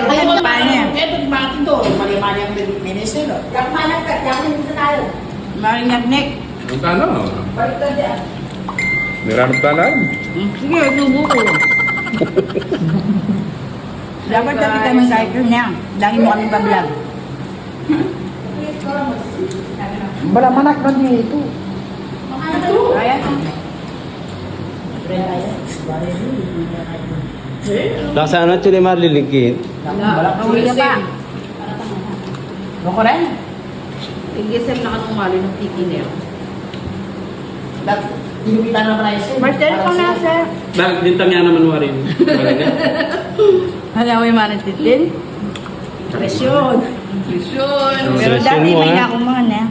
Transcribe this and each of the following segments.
Ayun pa niya. Ito bakit to? Mali-mali ang minister. Yak manak ka, yak hindi tayo. Marinyagnik. Ang tanong. Balik ka diyan. Niranap talan. Sige, subo ko. Dapat kita ng cycle niya. Lagi mo kaming bablog. Bala manak ba niya ito? Ayan. Nasaan na chuli marlilingkit? Uwi pa. Ano ko rin? Igisem na kanong mali ng tiki niya. Tinumita na price. Martel ko na, sir. Bakit dintang yan naman warin? Alam mo yung manang titin? Presyon. Presyon. Pero Presyon dati mo, may ha? ako mga na.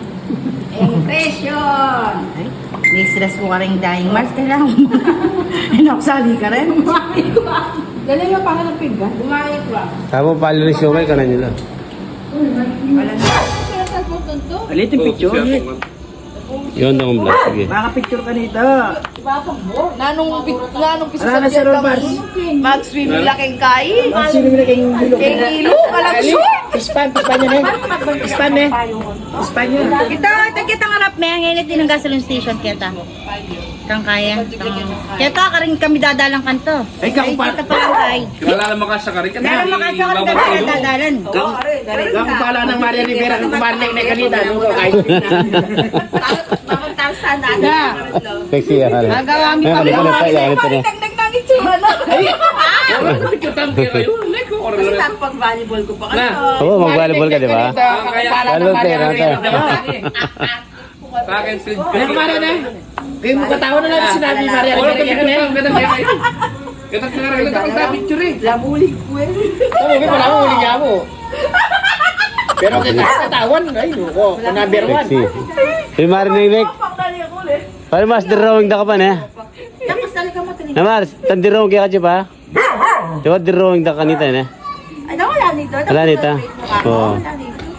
Presyon. May stress ko ka rin dying Mars. Kailangan mo. Inaksali ka rin. Dali mo pa ka ng pinggan. Gumayit ba? Tama pala rin siya ka na nila. Wala na. Alit yung picture. Yun na kong vlog. Sige. Baka picture ka nito. Nanong pisa Wala na sa si Robars. mag-swimming laking kai. Sino mo na kayong bilog? Kay Kilo, alam short. Ispan niya na. Ispan niya. Ispan niya. Kita ngarap may ang init din ng gasoline station kita. Kang kaya. Kita ka rin kami dadalang kanto. Ay, kang Kita pa lang kay. Kilala mo ka sa karin ka Meron makasakot kami dadalan. Kang pala ng Maria Rivera kung kumarin na kanina. Mapuntasan na. Sexy yan. Magawa mi pa. Ano pa na tayo? Ano pa na? Dagdag ng itsura na. Picture time kayo kayo. Like ko Kasi pag-volleyball ko pa kasi. Oo, mag-volleyball ka, di ba? Volleyball player na tayo. Sa akin, Sid. Ano kumarin na? Kayo mo katawa na lang sinabi Maria Wala ka Rivera. picture time. Ganda kayo. Ganda ka rin. Ganda ka picture eh. Labulig ko eh. Oo, okay pala mo, huli niya mo. Pero kita katawan, ay, ko, number one. Sexy. Yung marinig. Pangdali ako ulit. Parang mas drawing da ka pa na. Tapos dali ka matinig. Namar, tandirong kaya ka pa? Diba drawing da kanita na? Ay, wala nito. Wala nito? Oo.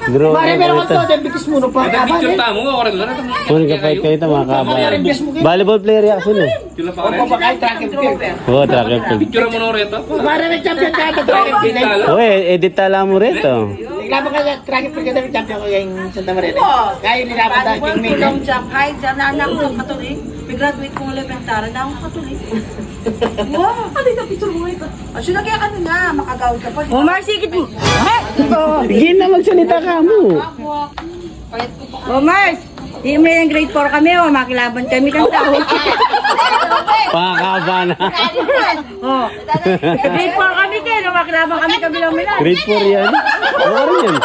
Drawing Mare, da meron kanita. ka to, bigis mo no pa Ganda kaban picture eh. tamo. Oras na rin. Kung kapait kanita mga kaba. Volleyball player yan sila. Sila pa O rin. pa ba kayo track and field? Oo, track and field. Picture mo na rin ito. Mare, may champion ka ito, track and field. Oo, edit tala mo rito. Laban ka track and field ka dapat champion ko yung Santa Maria. Kaya nilaban tayo Volleyball king ko main. long jump height. Diyan na anak ko katuloy. May graduate kong elementary na ako katuloy. Wow! Ano yung picture mo ito? Sila kaya ano na, makagawin ka pa. Omar, sikit mo. Sige na magsalita ka mo. Omar, di mo yung grade 4 kami o makilaban kami kang tao. Pakakaba na. Oh. Grade 4 kami kayo, no, makilaban kami kabilang milan. Grade 4 yan. Ano rin yan?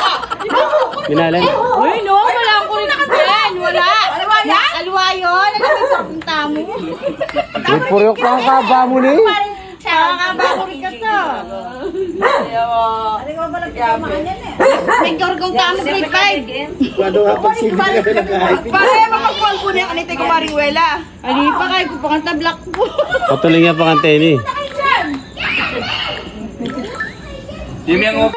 Pinalan. Uy, no, wala akong kulit ka din. Wala. Wala? Alwa yun. Ano yung sapunta mo? Grade 4 yung pakakaba mo na eh. Nakakaba ko rin ka to. Ano ka ba nagkakamaan yan eh? May kong kamo grade 5. Kwado nga pagsilbi ka na nag-hype. Pare, makapal ko na yung anitay ko Mariwela. Ali pa kayo, kupakanta black po. Patuloy nga pa kantay ni. Jimmy ang